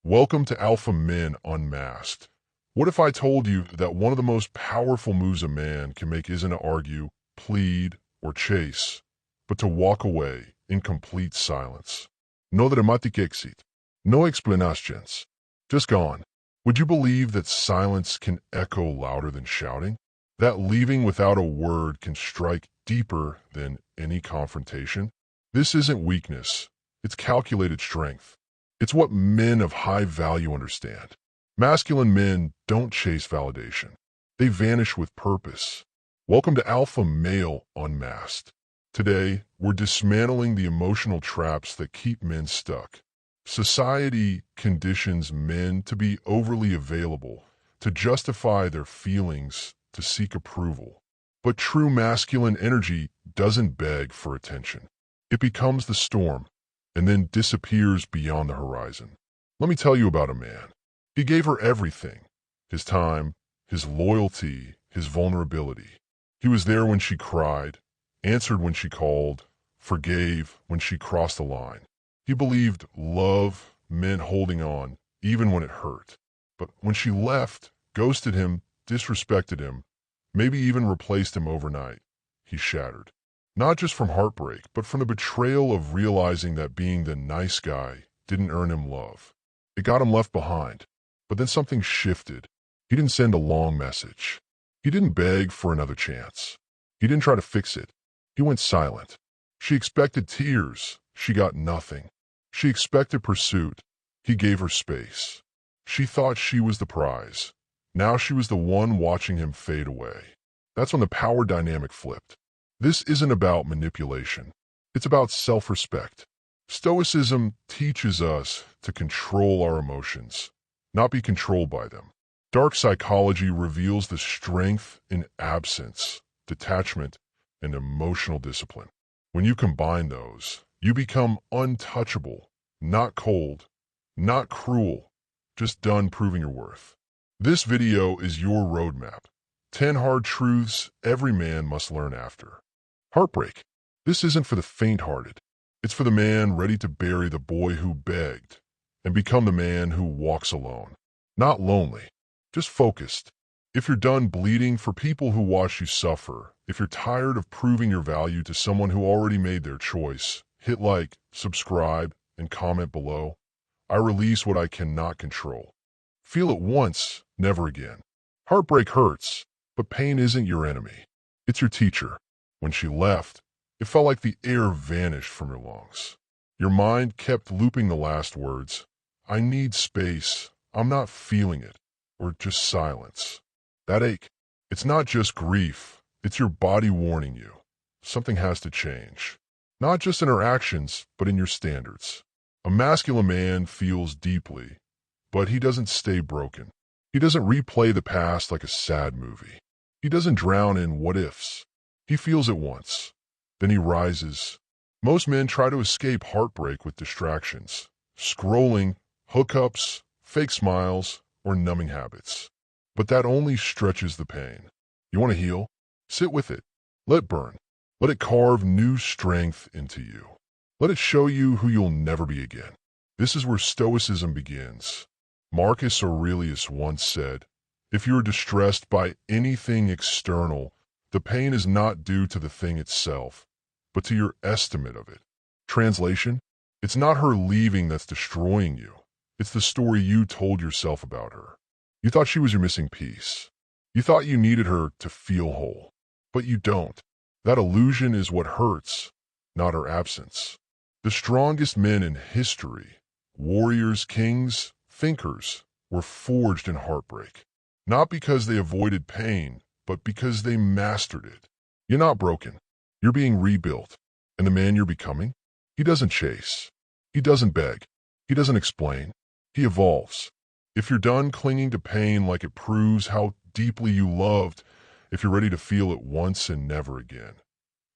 Welcome to Alpha Male Unmasked. What if I told you that one of the most powerful moves a man can make isn't to argue, plead, or chase, but to walk away in complete silence? No dramatic exit. No explanations. Just gone. Would you believe that silence can echo louder than shouting? That leaving without a word can strike deeper than any confrontation? This isn't weakness. It's calculated strength. It's what men of high value understand. Masculine men don't chase validation. They vanish with purpose. Welcome to Alpha Male Unmasked. Today, we're dismantling the emotional traps that keep men stuck. Society conditions men to be overly available, to justify their feelings, to seek approval. But true masculine energy doesn't beg for attention. It becomes the storm, and then disappears beyond the horizon. Let me tell you about a man. He gave her everything. His time, his loyalty, his vulnerability. He was there when she cried, answered when she called, forgave when she crossed the line. He believed love meant holding on, even when it hurt. But when she left, ghosted him, disrespected him, maybe even replaced him overnight, he shattered. Not just from heartbreak, but from the betrayal of realizing that being the nice guy didn't earn him love. It got him left behind. But then something shifted. He didn't send a long message. He didn't beg for another chance. He didn't try to fix it. He went silent. She expected tears. She got nothing. She expected pursuit. He gave her space. She thought she was the prize. Now she was the one watching him fade away. That's when the power dynamic flipped. This isn't about manipulation. It's about self-respect. Stoicism teaches us to control our emotions, not be controlled by them. Dark psychology reveals the strength in absence, detachment, and emotional discipline. When you combine those, you become untouchable, not cold, not cruel, just done proving your worth. This video is your roadmap. 10 hard truths every man must learn after. Heartbreak. This isn't for the faint-hearted. It's for the man ready to bury the boy who begged and become the man who walks alone. Not lonely, just focused. If you're done bleeding for people who watch you suffer, if you're tired of proving your value to someone who already made their choice, hit like, subscribe, and comment below. I release what I cannot control. Feel it once, never again. Heartbreak hurts, but pain isn't your enemy. It's your teacher. When she left, it felt like the air vanished from your lungs. Your mind kept looping the last words. I need space. I'm not feeling it. Or just silence. That ache. It's not just grief. It's your body warning you. Something has to change. Not just in her actions, but in your standards. A masculine man feels deeply, but he doesn't stay broken. He doesn't replay the past like a sad movie. He doesn't drown in what-ifs. He feels it once. Then he rises. Most men try to escape heartbreak with distractions. Scrolling, hookups, fake smiles, or numbing habits. But that only stretches the pain. You want to heal? Sit with it. Let it burn. Let it carve new strength into you. Let it show you who you'll never be again. This is where Stoicism begins. Marcus Aurelius once said, if you're distressed by anything external, the pain is not due to the thing itself, but to your estimate of it. Translation, it's not her leaving that's destroying you. It's the story you told yourself about her. You thought she was your missing piece. You thought you needed her to feel whole, but you don't. That illusion is what hurts, not her absence. The strongest men in history, warriors, kings, thinkers, were forged in heartbreak. Not because they avoided pain, but because they mastered it. You're not broken. You're being rebuilt. And the man you're becoming, he doesn't chase. He doesn't beg. He doesn't explain. He evolves. If you're done clinging to pain like it proves how deeply you loved, if you're ready to feel it once and never again,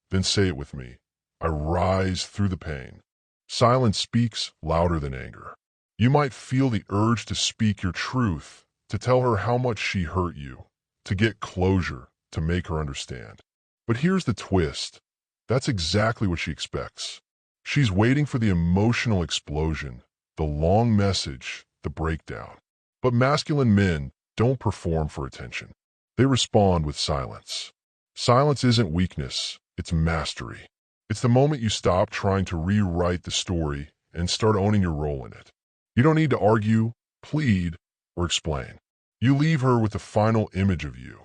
then say it with me. I rise through the pain. Silence speaks louder than anger. You might feel the urge to speak your truth, to tell her how much she hurt you, to get closure, to make her understand. But here's the twist. That's exactly what she expects. She's waiting for the emotional explosion, the long message, the breakdown. But masculine men don't perform for attention. They respond with silence. Silence isn't weakness, it's mastery. It's the moment you stop trying to rewrite the story and start owning your role in it. You don't need to argue, plead, or explain. You leave her with the final image of you,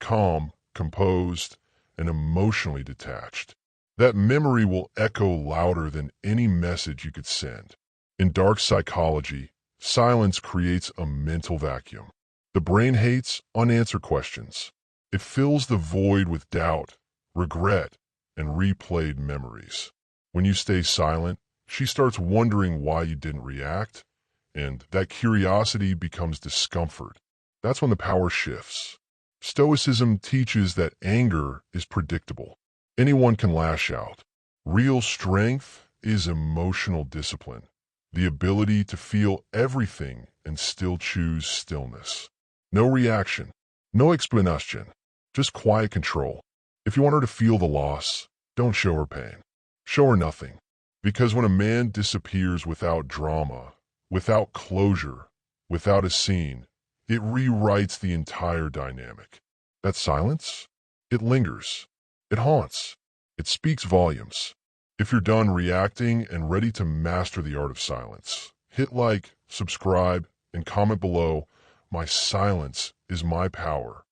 calm, composed, and emotionally detached. That memory will echo louder than any message you could send. In dark psychology, silence creates a mental vacuum. The brain hates unanswered questions. It fills the void with doubt, regret, and replayed memories. When you stay silent, she starts wondering why you didn't react, and that curiosity becomes discomfort. That's when the power shifts. Stoicism teaches that anger is predictable. Anyone can lash out. Real strength is emotional discipline, the ability to feel everything and still choose stillness. No reaction, no explanation, just quiet control. If you want her to feel the loss, don't show her pain. Show her nothing. Because when a man disappears without drama, without closure, without a scene, it rewrites the entire dynamic. That silence, it lingers. It haunts. It speaks volumes. If you're done reacting and ready to master the art of silence, hit like, subscribe, and comment below. My silence is my power.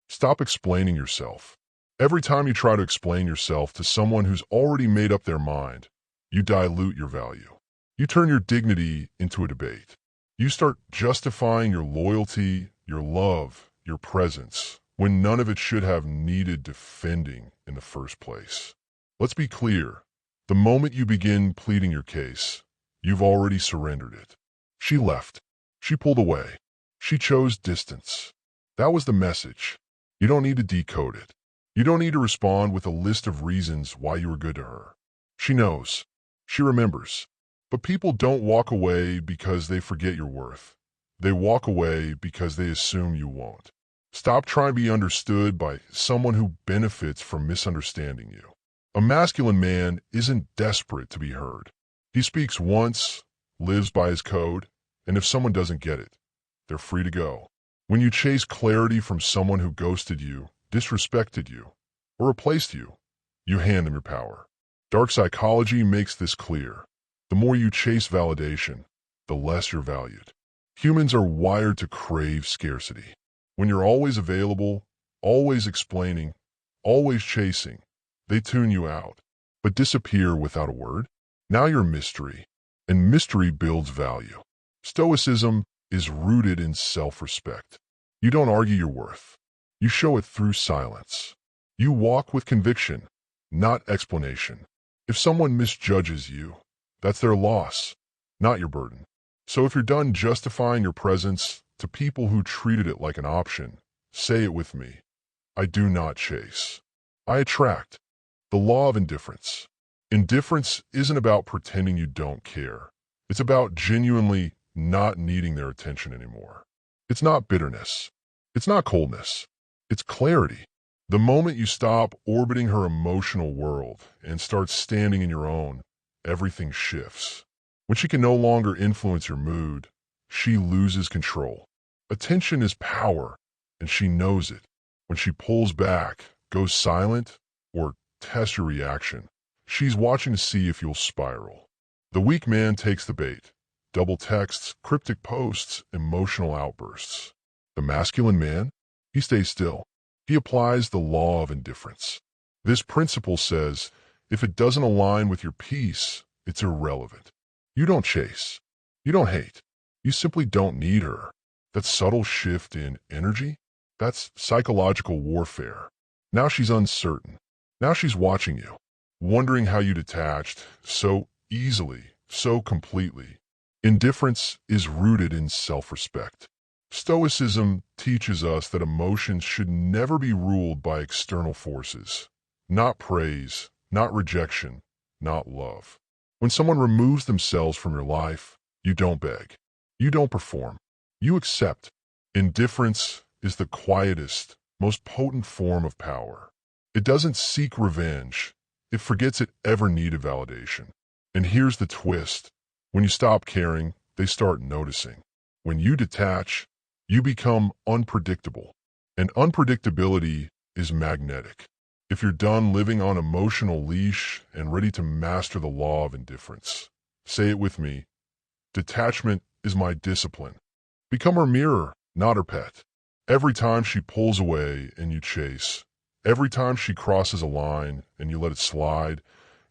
Stop explaining yourself. Every time you try to explain yourself to someone who's already made up their mind, you dilute your value. You turn your dignity into a debate. You start justifying your loyalty, your love, your presence, when none of it should have needed defending in the first place. Let's be clear. The moment you begin pleading your case, you've already surrendered it. She left. She pulled away. She chose distance. That was the message. You don't need to decode it. You don't need to respond with a list of reasons why you were good to her. She knows. She remembers. But people don't walk away because they forget your worth. They walk away because they assume you won't. Stop trying to be understood by someone who benefits from misunderstanding you. A masculine man isn't desperate to be heard. He speaks once, lives by his code, and if someone doesn't get it, they're free to go. When you chase clarity from someone who ghosted you, disrespected you, or replaced you, you hand them your power. Dark psychology makes this clear. The more you chase validation, the less you're valued. Humans are wired to crave scarcity. When you're always available, always explaining, always chasing, they tune you out, but disappear without a word. Now you're a mystery, and mystery builds value. Stoicism is rooted in self-respect. You don't argue your worth. You show it through silence. You walk with conviction, not explanation. If someone misjudges you, that's their loss, not your burden. So if you're done justifying your presence to people who treated it like an option, say it with me. I do not chase. I attract. The law of indifference. Indifference isn't about pretending you don't care. It's about genuinely not needing their attention anymore. It's not bitterness. It's not coldness. It's clarity. The moment you stop orbiting her emotional world and start standing in your own, everything shifts. When she can no longer influence your mood, she loses control. Attention is power, and she knows it. When she pulls back, goes silent, or tests your reaction, she's watching to see if you'll spiral. The weak man takes the bait. Double texts, cryptic posts, emotional outbursts. The masculine man, he stays still. He applies the law of indifference. This principle says, if it doesn't align with your peace, it's irrelevant. You don't chase. You don't hate. You simply don't need her. That subtle shift in energy, that's psychological warfare. Now she's uncertain. Now she's watching you, wondering how you detached so easily, so completely. Indifference is rooted in self-respect. Stoicism teaches us that emotions should never be ruled by external forces. Not praise, not rejection, not love. When someone removes themselves from your life, you don't beg. You don't perform. You accept. Indifference is the quietest, most potent form of power. It doesn't seek revenge. It forgets it ever needed validation. And here's the twist. When you stop caring, they start noticing. When you detach, you become unpredictable. And unpredictability is magnetic. If you're done living on emotional leash and ready to master the law of indifference, say it with me, detachment is my discipline. Become her mirror, not her pet. Every time she pulls away and you chase, every time she crosses a line and you let it slide,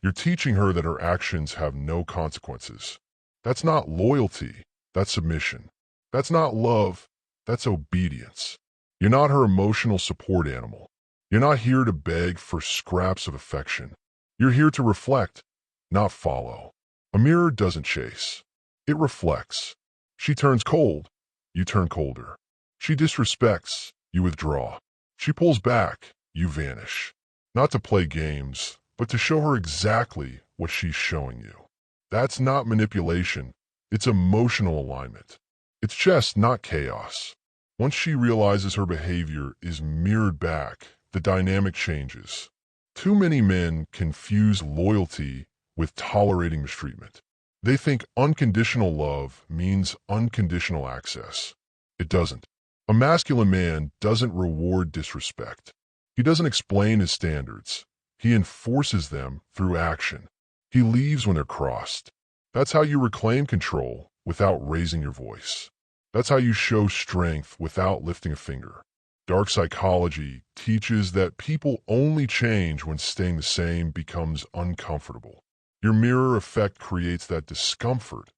you're teaching her that her actions have no consequences. That's not loyalty, that's submission. That's not love, that's obedience. You're not her emotional support animal. You're not here to beg for scraps of affection. You're here to reflect, not follow. A mirror doesn't chase. It reflects. She turns cold, you turn colder. She disrespects, you withdraw. She pulls back, you vanish. Not to play games, but to show her exactly what she's showing you. That's not manipulation. It's emotional alignment. It's chess, not chaos. Once she realizes her behavior is mirrored back, the dynamic changes. Too many men confuse loyalty with tolerating mistreatment. They think unconditional love means unconditional access. It doesn't. A masculine man doesn't reward disrespect. He doesn't explain his standards. He enforces them through action. He leaves when they're crossed. That's how you reclaim control without raising your voice. That's how you show strength without lifting a finger. Dark psychology teaches that people only change when staying the same becomes uncomfortable. Your mirror effect creates that discomfort,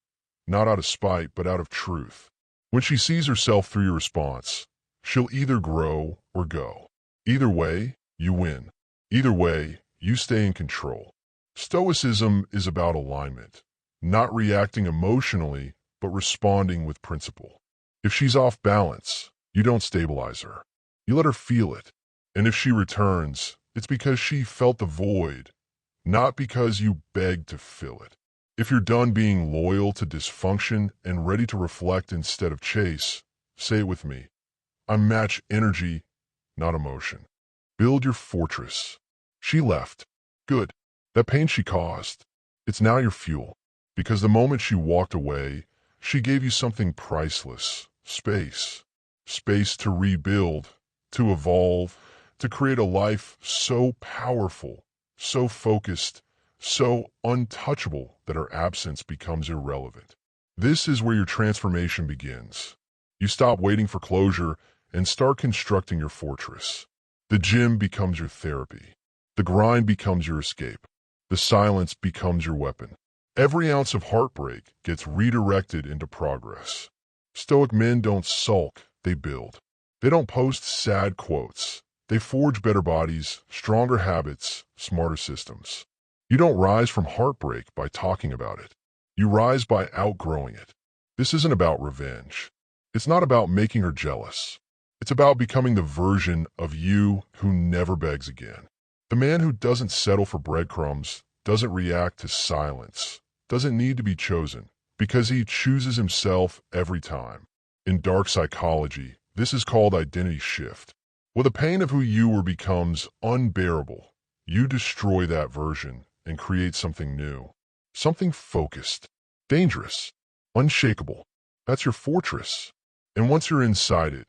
not out of spite, but out of truth. When she sees herself through your response, she'll either grow or go. Either way, you win. Either way, you stay in control. Stoicism is about alignment, not reacting emotionally, but responding with principle. If she's off balance, you don't stabilize her. You let her feel it. And if she returns, it's because she felt the void, not because you begged to fill it. If you're done being loyal to dysfunction and ready to reflect instead of chase, say it with me. I match energy, not emotion. Build your fortress. She left. Good. That pain she caused, it's now your fuel. Because the moment she walked away, she gave you something priceless. Space. Space to rebuild, to evolve, to create a life so powerful, so focused, so untouchable that her absence becomes irrelevant. This is where your transformation begins. You stop waiting for closure and start constructing your fortress. The gym becomes your therapy. The grind becomes your escape. The silence becomes your weapon. Every ounce of heartbreak gets redirected into progress. Stoic men don't sulk, they build. They don't post sad quotes. They forge better bodies, stronger habits, smarter systems. You don't rise from heartbreak by talking about it. You rise by outgrowing it. This isn't about revenge. It's not about making her jealous. It's about becoming the version of you who never begs again. The man who doesn't settle for breadcrumbs, doesn't react to silence, doesn't need to be chosen, because he chooses himself every time. In dark psychology, this is called identity shift. When the pain of who you were becomes unbearable, you destroy that version and create something new. Something focused, dangerous, unshakable. That's your fortress. And once you're inside it,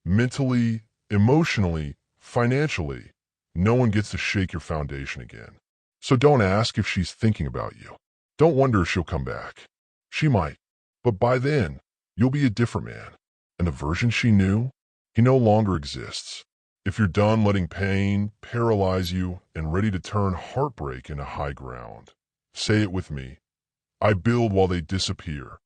mentally, emotionally, financially, no one gets to shake your foundation again. So don't ask if she's thinking about you. Don't wonder if she'll come back. She might. But by then, you'll be a different man. And the version she knew, he no longer exists. If you're done letting pain paralyze you and ready to turn heartbreak into high ground, say it with me. I build while they disappear.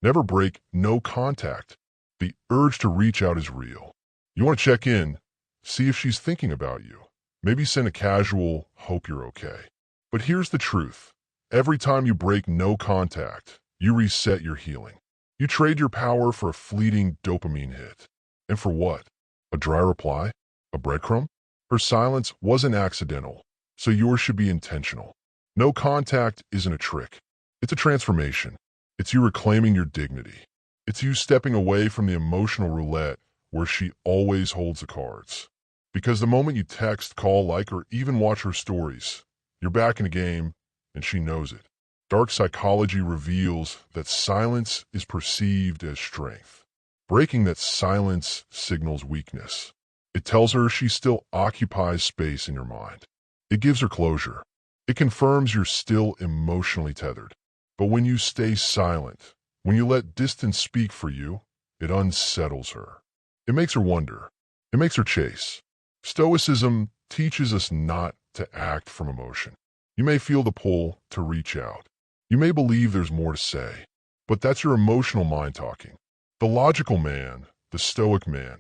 Never break, no contact. The urge to reach out is real. You want to check in, see if she's thinking about you. Maybe send a casual, hope you're okay. But here's the truth. Every time you break no contact, you reset your healing. You trade your power for a fleeting dopamine hit. And for what? A dry reply? A breadcrumb? Her silence wasn't accidental, so yours should be intentional. No contact isn't a trick. It's a transformation. It's you reclaiming your dignity. It's you stepping away from the emotional roulette where she always holds the cards. Because the moment you text, call, like, or even watch her stories, you're back in the game, and she knows it. Dark psychology reveals that silence is perceived as strength. Breaking that silence signals weakness. It tells her she still occupies space in your mind. It gives her closure. It confirms you're still emotionally tethered. But when you stay silent, when you let distance speak for you, it unsettles her. It makes her wonder. It makes her chase. Stoicism teaches us not to act from emotion. You may feel the pull to reach out. You may believe there's more to say, but that's your emotional mind talking. The logical man, the stoic man,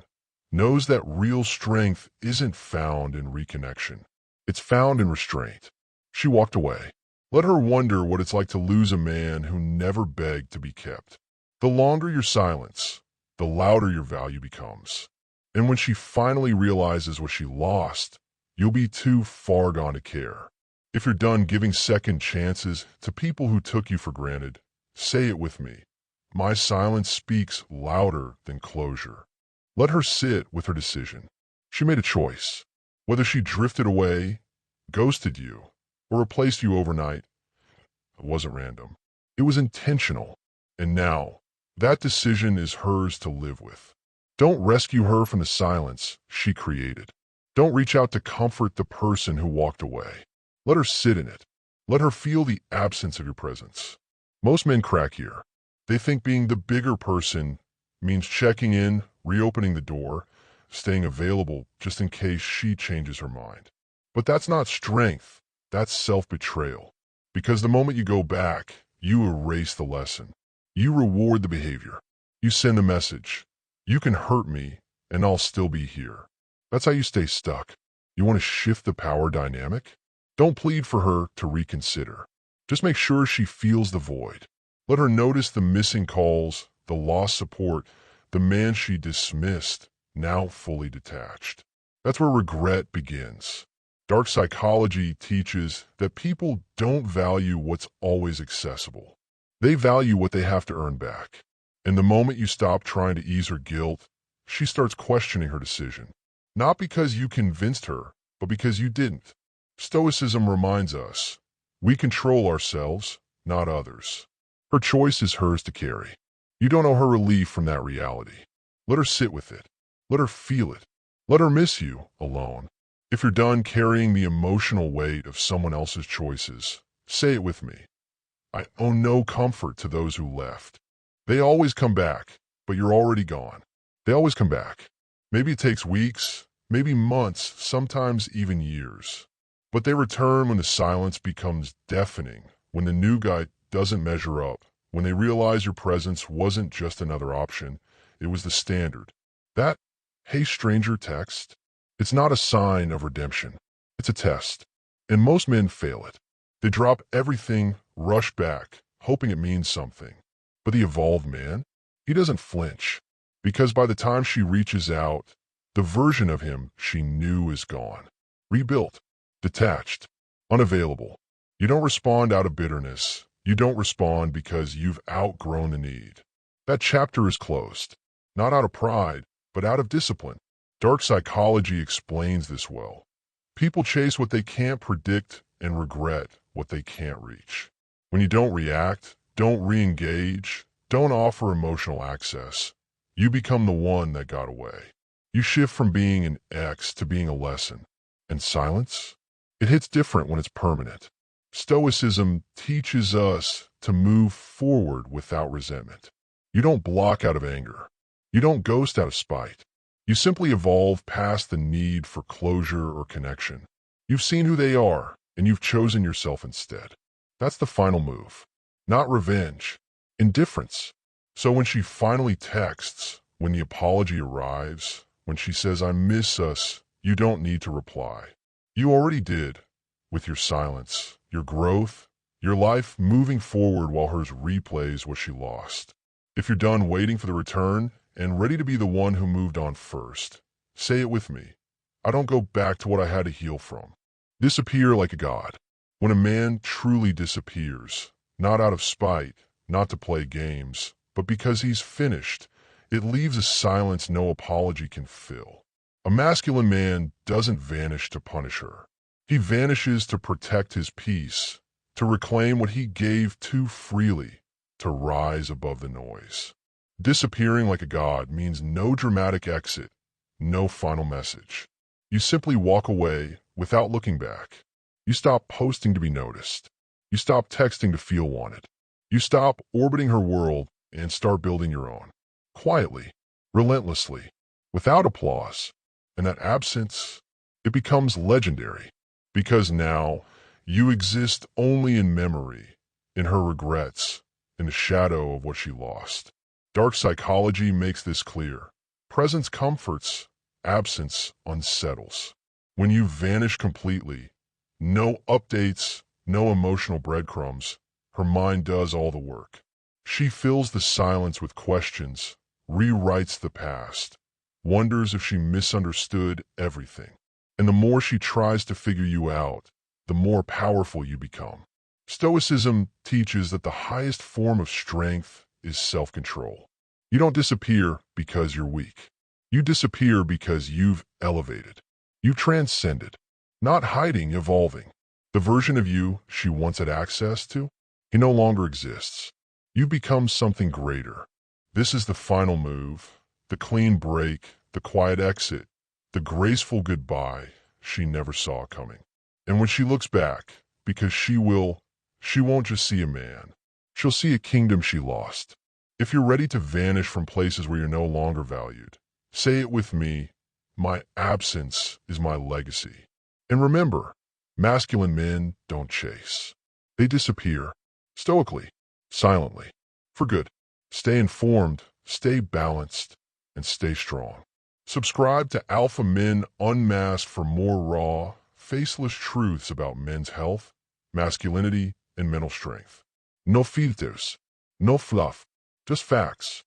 knows that real strength isn't found in reconnection. It's found in restraint. She walked away. Let her wonder what it's like to lose a man who never begged to be kept. The longer your silence, the louder your value becomes. And when she finally realizes what she lost, you'll be too far gone to care. If you're done giving second chances to people who took you for granted, say it with me. My silence speaks louder than closure. Let her sit with her decision. She made a choice. Whether she drifted away, ghosted you, or replaced you overnight, it wasn't random. It was intentional. And now, that decision is hers to live with. Don't rescue her from the silence she created. Don't reach out to comfort the person who walked away. Let her sit in it. Let her feel the absence of your presence. Most men crack here. They think being the bigger person means checking in, reopening the door, staying available just in case she changes her mind. But that's not strength. That's self-betrayal. Because the moment you go back, you erase the lesson. You reward the behavior. You send the message. You can hurt me, and I'll still be here. That's how you stay stuck. You want to shift the power dynamic? Don't plead for her to reconsider. Just make sure she feels the void. Let her notice the missing calls, the lost support, the man she dismissed, now fully detached. That's where regret begins. Dark psychology teaches that people don't value what's always accessible. They value what they have to earn back. And the moment you stop trying to ease her guilt, she starts questioning her decision. Not because you convinced her, but because you didn't. Stoicism reminds us, we control ourselves, not others. Her choice is hers to carry. You don't owe her relief from that reality. Let her sit with it. Let her feel it. Let her miss you alone. If you're done carrying the emotional weight of someone else's choices, say it with me. I owe no comfort to those who left. They always come back, but you're already gone. They always come back. Maybe it takes weeks, maybe months, sometimes even years. But they return when the silence becomes deafening, when the new guy doesn't measure up, when they realize your presence wasn't just another option, it was the standard. That, "Hey stranger" text, it's not a sign of redemption. It's a test. And most men fail it. They drop everything, rush back, hoping it means something. But the evolved man, he doesn't flinch. Because by the time she reaches out, the version of him she knew is gone. Rebuilt. Detached. Unavailable. You don't respond out of bitterness. You don't respond because you've outgrown the need. That chapter is closed. Not out of pride, but out of discipline. Dark psychology explains this well. People chase what they can't predict and regret what they can't reach. When you don't react, don't re-engage, don't offer emotional access, you become the one that got away. You shift from being an X to being a lesson. And silence? It hits different when it's permanent. Stoicism teaches us to move forward without resentment. You don't block out of anger. You don't ghost out of spite. You simply evolve past the need for closure or connection. You've seen who they are, and you've chosen yourself instead. That's the final move. Not revenge. Indifference. So when she finally texts, when the apology arrives, when she says, "I miss us," you don't need to reply. You already did, with your silence, your growth, your life moving forward while hers replays what she lost. If you're done waiting for the return and ready to be the one who moved on first, say it with me. I don't go back to what I had to heal from. Disappear like a god. When a man truly disappears, not out of spite, not to play games, but because he's finished, it leaves a silence no apology can fill. A masculine man doesn't vanish to punish her. He vanishes to protect his peace, to reclaim what he gave too freely, to rise above the noise. Disappearing like a god means no dramatic exit, no final message. You simply walk away without looking back. You stop posting to be noticed. You stop texting to feel wanted. You stop orbiting her world and start building your own. Quietly, relentlessly, without applause. And that absence, it becomes legendary. Because now, you exist only in memory, in her regrets, in the shadow of what she lost. Dark psychology makes this clear. Presence comforts, absence unsettles. When you vanish completely, no updates, no emotional breadcrumbs, her mind does all the work. She fills the silence with questions, rewrites the past, wonders if she misunderstood everything. And the more she tries to figure you out, the more powerful you become. Stoicism teaches that the highest form of strength is self-control. You don't disappear because you're weak. You disappear because you've elevated. You've transcended. Not hiding, evolving. The version of you she once had access to, he no longer exists. You become something greater. This is the final move, the clean break, the quiet exit, the graceful goodbye she never saw coming. And when she looks back, because she won't just see a man. She'll see a kingdom she lost. If you're ready to vanish from places where you're no longer valued, say it with me, my absence is my legacy. And remember, masculine men don't chase. They disappear, stoically, silently, for good. Stay informed, stay balanced, and stay strong. Subscribe to Alpha Men Unmasked for more raw, faceless truths about men's health, masculinity, and mental strength. No filters, no fluff, just facts.